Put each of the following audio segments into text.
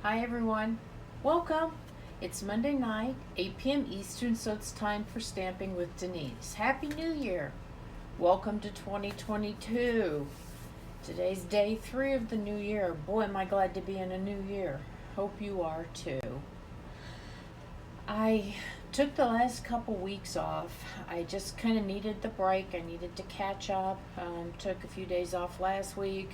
Hi everyone, welcome. It's Monday night, 8 p.m. Eastern, so it's time for Stamping with Denise. Happy New Year. Welcome to 2022. Today's day 3 of the new year. Boy, am I glad to be in a new year. Hope you are too. I took the last couple weeks off. I just kind of needed the break. I needed to catch up. Took a few days off last week.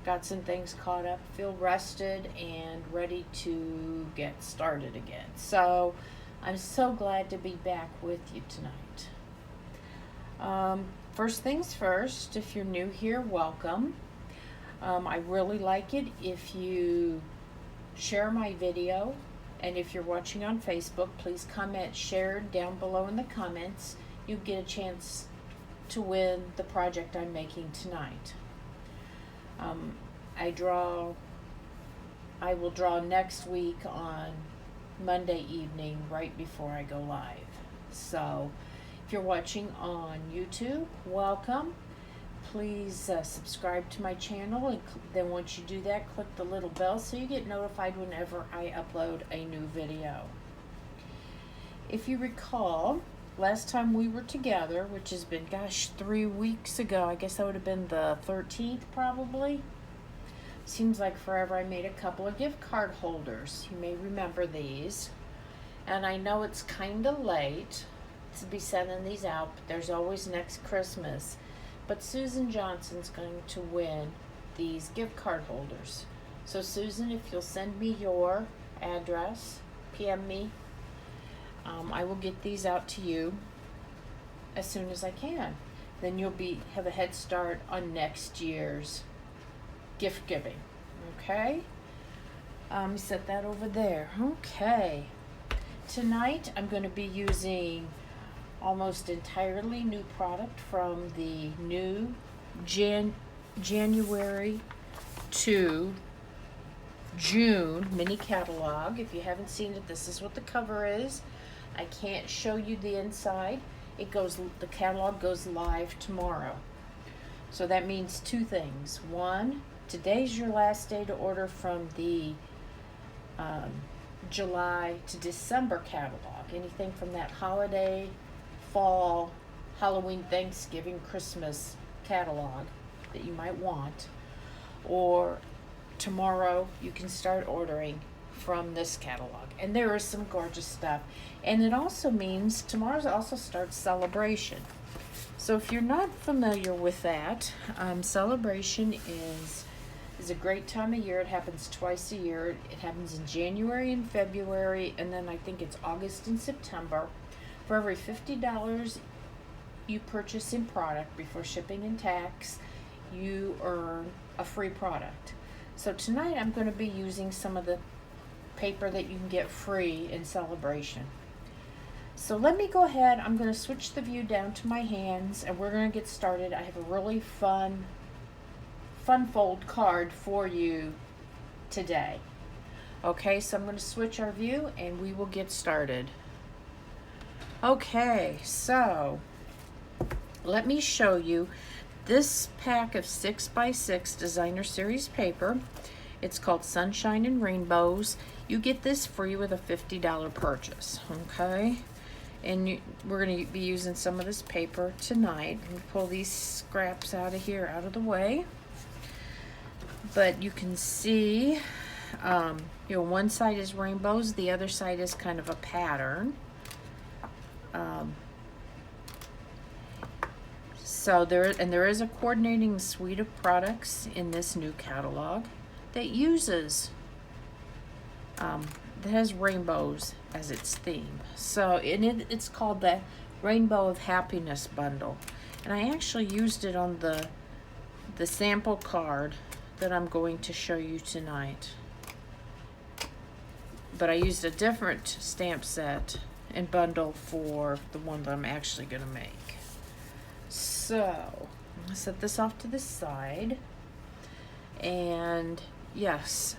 Got some things caught up, feel rested and ready to get started again. So I'm so glad to be back with you tonight. First things first, if you're new here, welcome. I really like it if you share my video, and if you're watching on Facebook, please comment, share down below in the comments. You get a chance to win the project I'm making tonight. I will draw next week on Monday evening right before I go live. So if you're watching on YouTube, welcome. Please subscribe to my channel, and then once you do that, click the little bell so you get notified whenever I upload a new video. If you recall, last time we were together, which has been, 3 weeks ago, I guess that would have been the 13th probably. Seems like forever. I made a couple of gift card holders. You may remember these. And I know it's kind of late to be sending these out, but there's always next Christmas. But Susan Johnson's going to win these gift card holders. So Susan, if you'll send me your address, PM me, I will get these out to you as soon as I can. Then you'll have a head start on next year's gift giving. Okay? Set that over there. Okay. Tonight I'm going to be using almost entirely new product from the new January to June mini catalog. If you haven't seen it, this is what the cover is. I can't show you the inside. The catalog goes live tomorrow. So that means 2 things. One, today's your last day to order from the July to December catalog. Anything from that holiday, fall, Halloween, Thanksgiving, Christmas catalog that you might want. Or tomorrow you can start ordering from this catalog. And there is some gorgeous stuff. And it also means tomorrow also starts Sale-A-Bration. So if you're not familiar with that, Sale-A-Bration is a great time of year. It happens twice a year. It happens in January and February, and then I think it's August and September. For every $50 you purchase in product before shipping and tax, you earn a free product. So tonight I'm going to be using some of the paper that you can get free in Sale-A-Bration. So let me go ahead. I'm going to switch the view down to my hands, and we're going to get started. I have a really fun fold card for you today. Okay, so I'm going to switch our view and we will get started. Okay, so let me show you this pack of 6x6 designer series paper. It's called Sunshine and Rainbows. You get this free with a $50 purchase. Okay, and we're going to be using some of this paper tonight. Let me pull these scraps out of here, out of the way. But you can see, one side is rainbows, the other side is kind of a pattern. So there is a coordinating suite of products in this new catalog that uses, that has rainbows as its theme. So it's called the Rainbow of Happiness bundle. And I actually used it on the sample card that I'm going to show you tonight. But I used a different stamp set and bundle for the one that I'm actually going to make. So, I'm going to set this off to the side. And yes,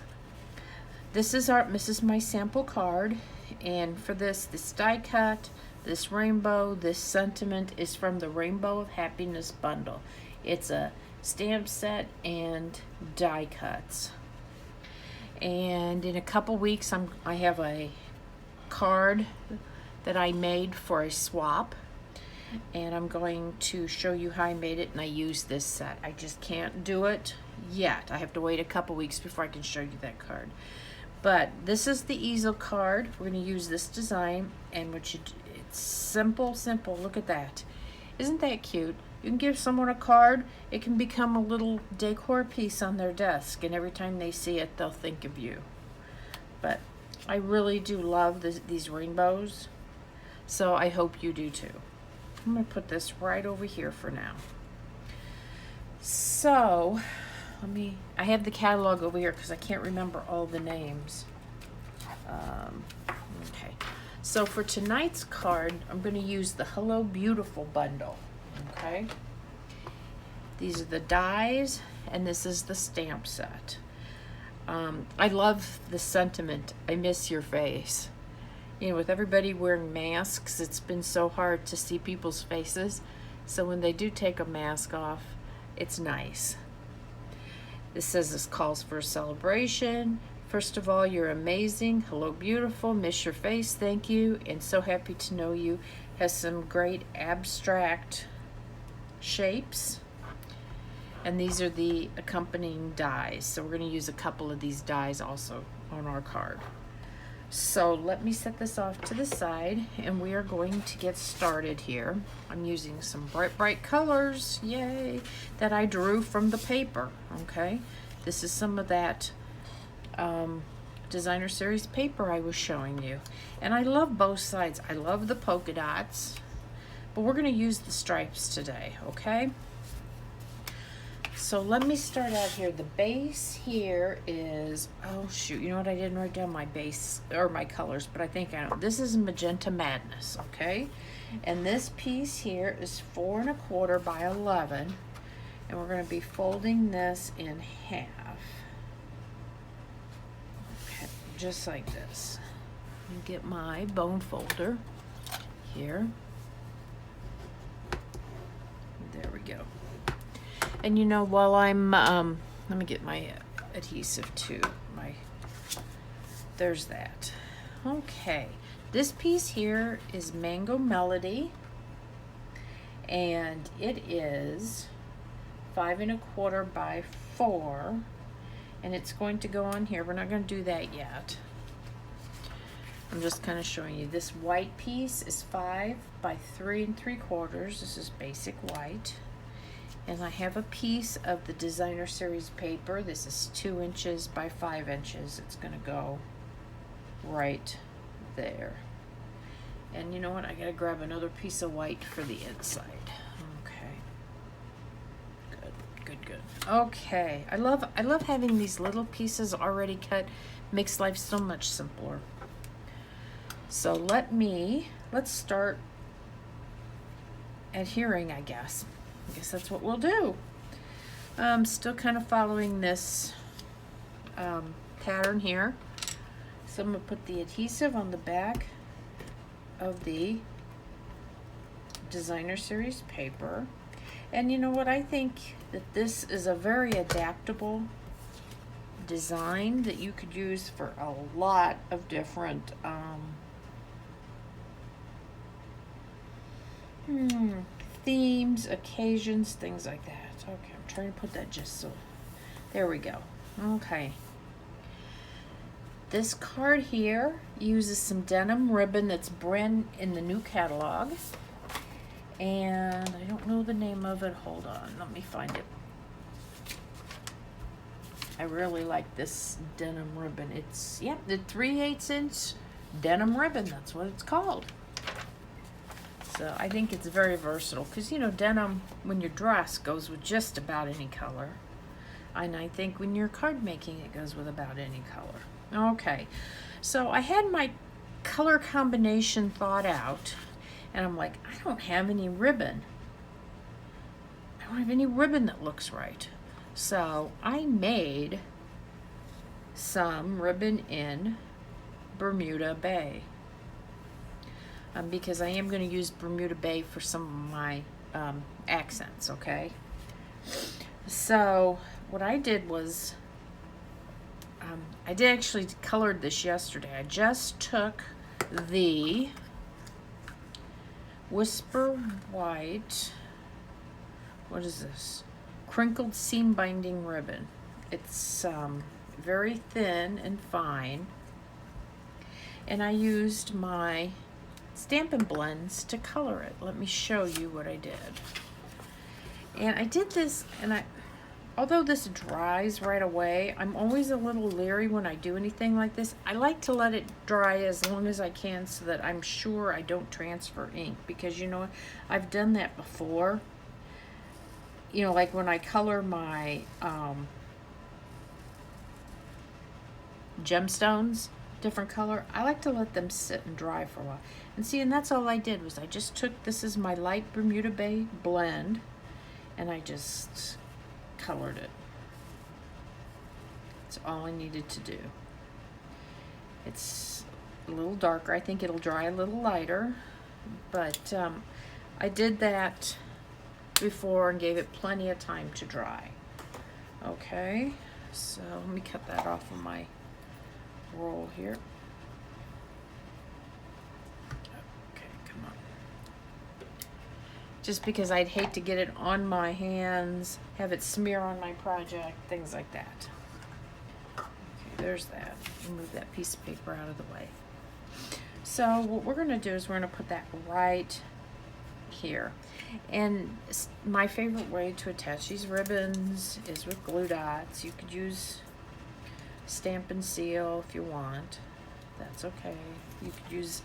this is my sample card. And for this die cut, this rainbow, this sentiment is from the Rainbow of Happiness bundle. It's a stamp set and die cuts. And in a couple weeks, I have a card that I made for a swap, and I'm going to show you how I made it, and I use this set. I just can't do it yet. I have to wait a couple weeks before I can show you that card. But this is the easel card. We're going to use this design, and it's simple. Look at that. Isn't that cute? You can give someone a card. It can become a little decor piece on their desk, and every time they see it, they'll think of you. But I really do love these rainbows, so I hope you do too. I'm going to put this right over here for now. So, I have the catalog over here because I can't remember all the names. Okay, so for tonight's card, I'm going to use the Hello Beautiful bundle. Okay, these are the dies, and this is the stamp set. I love the sentiment, I miss your face. You know, with everybody wearing masks, it's been so hard to see people's faces. So when they do take a mask off, it's nice. This says this calls for a celebration. First of all, you're amazing. Hello, beautiful. Miss your face. Thank you. And so happy to know you. Has some great abstract shapes. And these are the accompanying dies. So we're going to use a couple of these dies also on our card. So let me set this off to the side, and we are going to get started here. I'm using some bright colors, yay, that I drew from the paper, okay? This is some of that designer series paper I was showing you. And I love both sides. I love the polka dots, but we're gonna use the stripes today, okay? So let me start out here. The base here is, oh shoot, you know what? I didn't write down my base or my colors, but I think I know. This is Magenta Madness, okay? And this piece here is 4 1/4 by 11, and we're going to be folding this in half. Okay, just like this. Let me get my bone folder here. There we go. And you know, while I'm, let me get my adhesive too. There's that. Okay, this piece here is Mango Melody, and it is 5 1/4 by 4, and it's going to go on here. We're not going to do that yet. I'm just kind of showing you. This white piece is 5 by 3 3/4. This is basic white. And I have a piece of the designer series paper. This is 2 inches by 5 inches. It's going to go right there. And you know what? I got to grab another piece of white for the inside. Okay. Good. Okay. I love having these little pieces already cut. Makes life so much simpler. So let's start adhering, I guess. I guess that's what we'll do. Still kind of following this pattern here. So I'm going to put the adhesive on the back of the designer series paper. And you know what? I think that this is a very adaptable design that you could use for a lot of different themes, occasions, things like that. Okay, I'm trying to put that just so. There we go. Okay. This card here uses some denim ribbon that's brand in the new catalog. And I don't know the name of it. Hold on, let me find it. I really like this denim ribbon. It's, yeah, the 3/8 inch denim ribbon. That's what it's called. So I think it's very versatile because, you know, denim, when you're dressed, goes with just about any color. And I think when you're card making, it goes with about any color. Okay, so I had my color combination thought out, and I'm like, I don't have any ribbon. I don't have any ribbon that looks right. So I made some ribbon in Bermuda Bay. Because I am going to use Bermuda Bay for some of my accents, okay? So what I did was I did actually colored this yesterday. I just took the Whisper White, what is this? Crinkled seam binding ribbon. It's very thin and fine. And I used my Stampin' Blends to color it. Let me show you what I did. And I did this, and although this dries right away, I'm always a little leery when I do anything like this. I like to let it dry as long as I can so that I'm sure I don't transfer ink, because you know, I've done that before. You know, like when I color my gemstones, different color, I like to let them sit and dry for a while. And see, and that's all I did, was I just took, this is my light Bermuda Bay blend, and I just colored it. That's all I needed to do. It's a little darker. I think it'll dry a little lighter, but I did that before and gave it plenty of time to dry. Okay, so let me cut that off of my roll here. Okay, come on. Just because I'd hate to get it on my hands, have it smear on my project, things like that. Okay, there's that. Move that piece of paper out of the way. So what we're going to do is we're going to put that right here. And my favorite way to attach these ribbons is with glue dots. You could use Stamp and Seal if you want. That's okay. You could use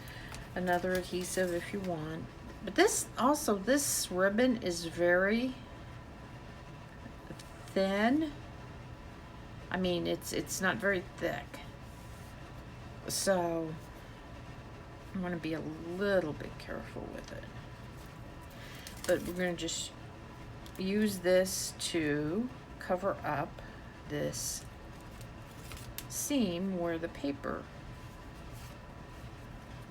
another adhesive if you want. But this ribbon is very thin. I mean, it's not very thick. So I'm going to be a little bit careful with it. But we're going to just use this to cover up this seam where the paper,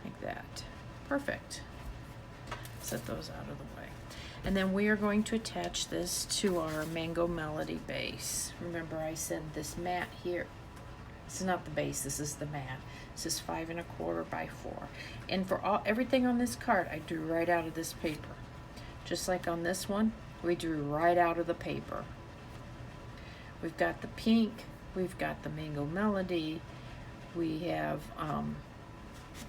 like that. Perfect. Set those out of the way. And then we are going to attach this to our Mango Melody base. Remember, I said this mat here, this is not the base, this is the mat. This is 5 1/4 by 4. And for everything on this card, I drew right out of this paper. Just like on this one, we drew right out of the paper. We've got the pink, we've got the Mango Melody, we have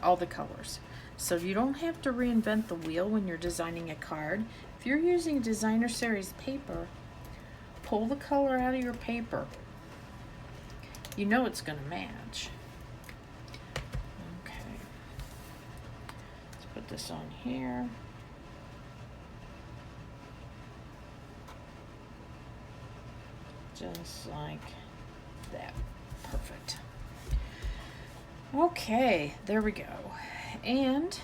all the colors. So you don't have to reinvent the wheel when you're designing a card. If you're using designer series paper, pull the color out of your paper. You know it's going to match. Okay. Let's put this on here. Just like that. Perfect. Okay, there we go. And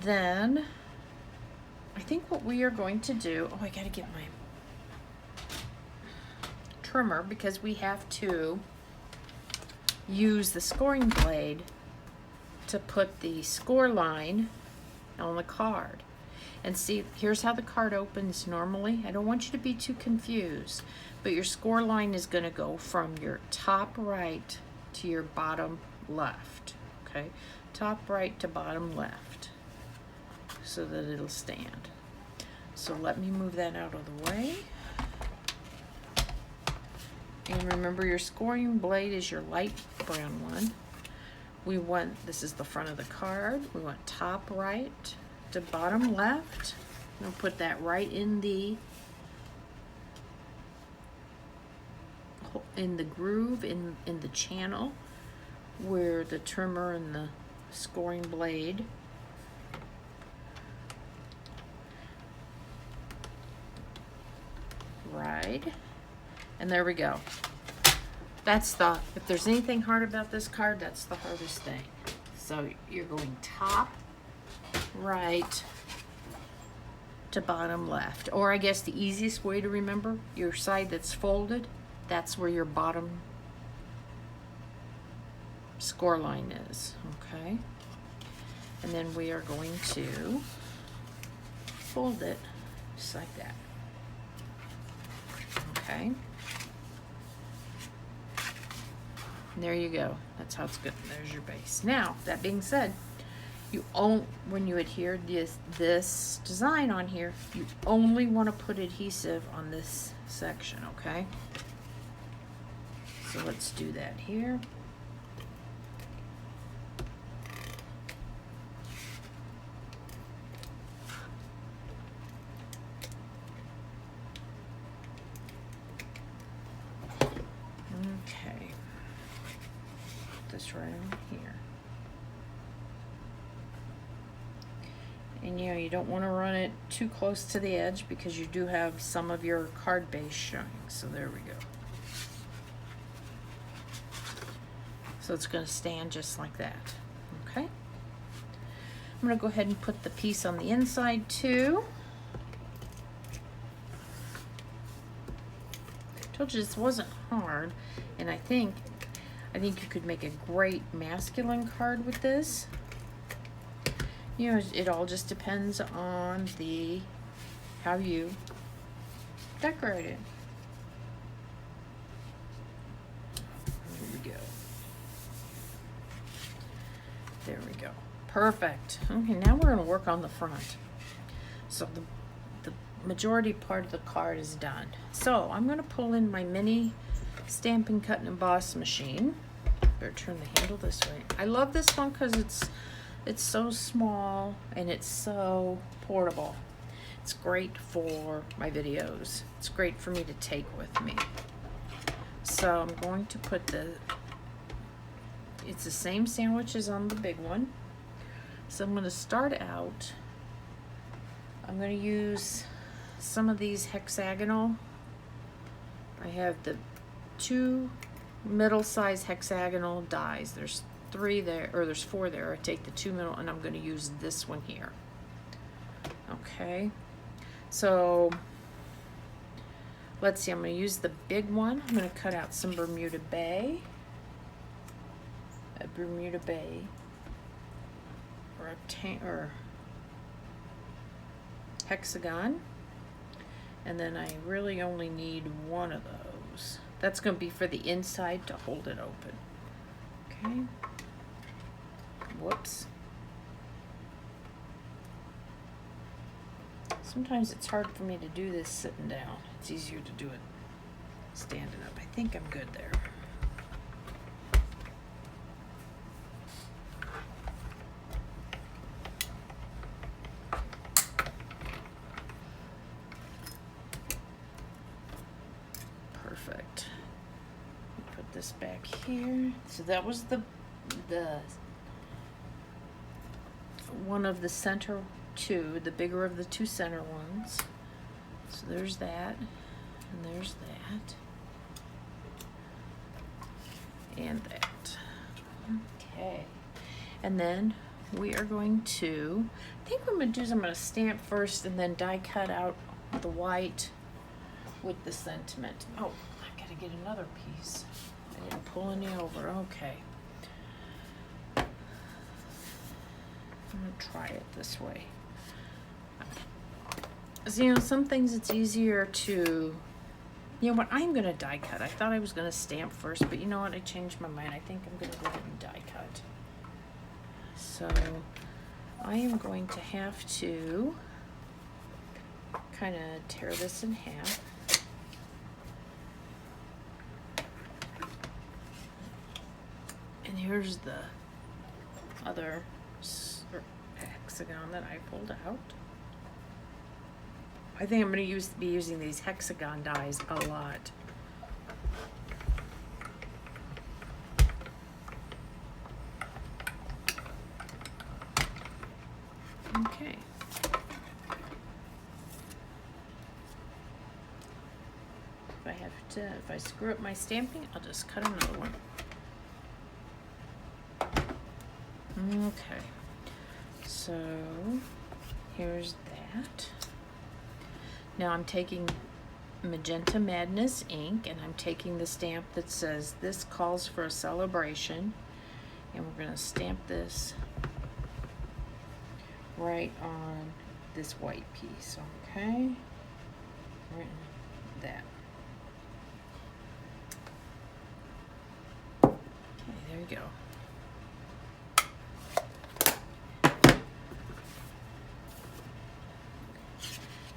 then I think what we are going to do, oh, I gotta get my trimmer because we have to use the scoring blade to put the score line on the card. And see, here's how the card opens normally. I don't want you to be too confused, but your score line is going to go from your top right to your bottom left. Okay, top right to bottom left, so that it'll stand. So let me move that out of the way. And remember, your scoring blade is your light brown one. We want, this is the front of the card, we want top right to bottom left. We'll put that right in the groove, in the channel where the trimmer and the scoring blade. Right. And there we go. That's the, if there's anything hard about this card, that's the hardest thing. So you're going top right to bottom left. Or I guess the easiest way to remember, your side that's folded, that's where your bottom score line is. Okay. And then we are going to fold it just like that. Okay. And there you go. That's how it's good. There's your base. Now, that being said, when you adhere this design on here, you only want to put adhesive on this section, okay? So let's do that here. Okay. Put this right in here. And you don't want to run it too close to the edge because you do have some of your card base showing. So there we go. So it's going to stand just like that. Okay. I'm going to go ahead and put the piece on the inside too. I told you this wasn't hard, and I think you could make a great masculine card with this. You know, it all just depends on how you decorate it. There we go. There we go. Perfect. Okay, now we're going to work on the front. So the majority part of the card is done. So I'm going to pull in my mini Stampin' Cut and Emboss machine. Better turn the handle this way. I love this one because it's so small and it's so portable. It's great for my videos. It's great for me to take with me. So I'm going to put it's the same sandwich as on the big one. So I'm going to start out, I'm going to use some of these hexagonal. I have the 2 middle-size hexagonal dies. There's 3 there, or there's 4 there. I take the 2 middle, and I'm going to use this one here. Okay, so let's see. I'm going to use the big one. I'm going to cut out some Bermuda Bay, or hexagon, and then I really only need one of those. That's going to be for the inside to hold it open. Okay. Whoops. Sometimes it's hard for me to do this sitting down. It's easier to do it standing up. I think I'm good there. Perfect. Put this back here. So that was the one of the center 2, the bigger of the 2 center ones. So there's that, and there's that, and that. Okay, and then we are going to, I think what I'm going to do is I'm going to stamp first and then die cut out the white with the sentiment. Oh, I gotta get another piece. I didn't pull any over. Okay. I'm going to try it this way. So, you know, some things it's easier to, you know what, I'm going to die cut. I thought I was going to stamp first, but you know what, I changed my mind. I think I'm going to go ahead and die cut. So I am going to have to kind of tear this in half. And here's the other hexagon that I pulled out. I think I'm going to be using these hexagon dies a lot. Okay. If I screw up my stamping, I'll just cut another one. Okay. So here's that. Now I'm taking Magenta Madness ink, and I'm taking the stamp that says this calls for a celebration, and we're going to stamp this right on this white piece. Okay, right that. go.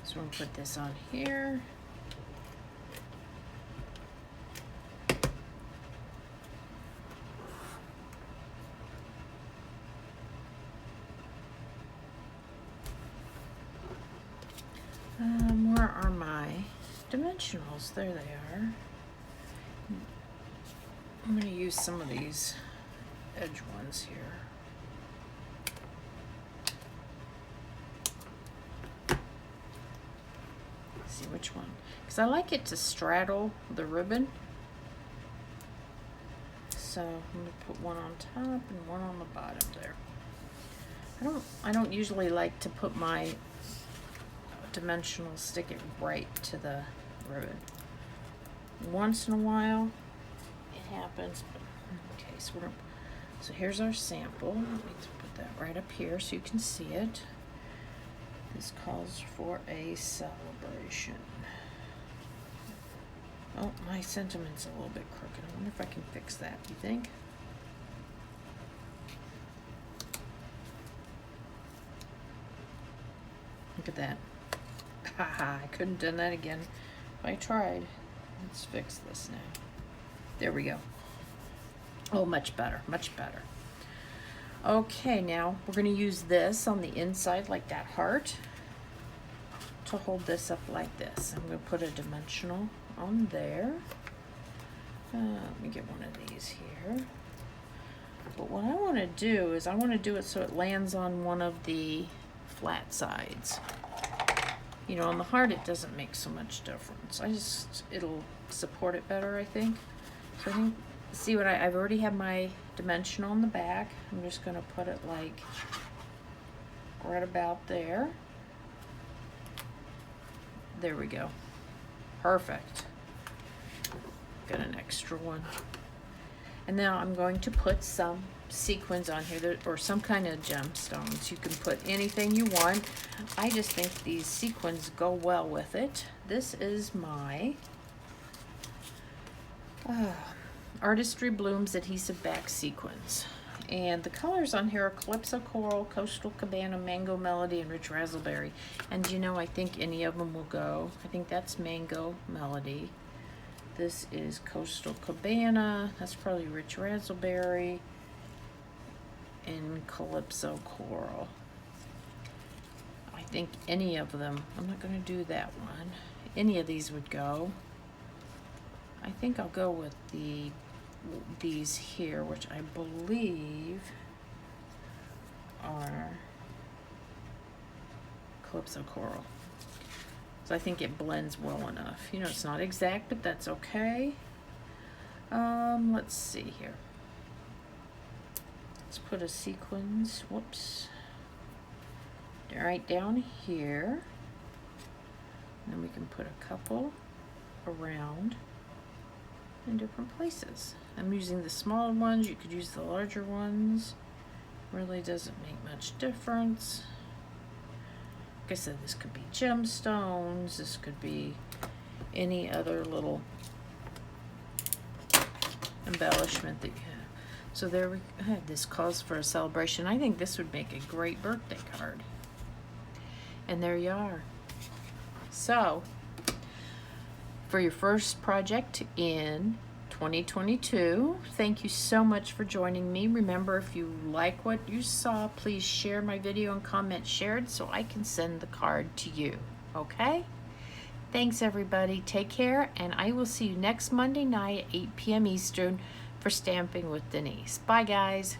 So we'll put this on here. Where are my dimensionals? There they are. I'm going to use some of these edge ones here. See which one, because I like it to straddle the ribbon. So I'm going to put one on top and one on the bottom there. I don't usually like to put my dimensional, stick it right to the ribbon. Once in a while it happens, but okay, so here's our sample. Let me put that right up here so you can see it. This calls for a Sale-A-Bration. Oh, my sentiment's a little bit crooked. I wonder if I can fix that, you think? Look at that. Haha, I couldn't have done that again if I tried. Let's fix this now. There we go. Oh, much better, much better. Okay, now we're going to use this on the inside like that heart to hold this up like this. I'm going to put a dimensional on there. Let me get one of these here. But what I want to do is I want to do it so it lands on one of the flat sides. You know, on the heart it doesn't make so much difference. It'll support it better, I think. So I think, see what I've already have my dimensional on the back. I'm just going to put it like right about there. There we go. Perfect. Got an extra one. And now I'm going to put some sequins on here, or some kind of gemstones. You can put anything you want. I just think these sequins go well with it. This is my Artistry Blooms Adhesive Back Sequins. And the colors on here are Calypso Coral, Coastal Cabana, Mango Melody, and Rich Razzleberry. And you know, I think any of them will go. I think that's Mango Melody. This is Coastal Cabana. That's probably Rich Razzleberry. And Calypso Coral. I think any of them, I'm not going to do that one. Any of these would go. I think I'll go with these here, which I believe are Calypso Coral. So I think it blends well enough. You know, it's not exact, but that's okay. Let's see here. Let's put a sequins, whoops, right down here. And then we can put a couple around in different places. I'm using the smaller ones. You could use the larger ones. Really doesn't make much difference. Like I said, this could be gemstones. This could be any other little embellishment that you have. So there we go. This calls for a celebration. I think this would make a great birthday card. And there you are. So, for your first project in 2022, thank you so much for joining me. Remember, if you like what you saw, please share my video and comment shared so I can send the card to you. Okay? Thanks, everybody. Take care, and I will see you next Monday night at 8 p.m. Eastern for Stamping with Denise. Bye, guys.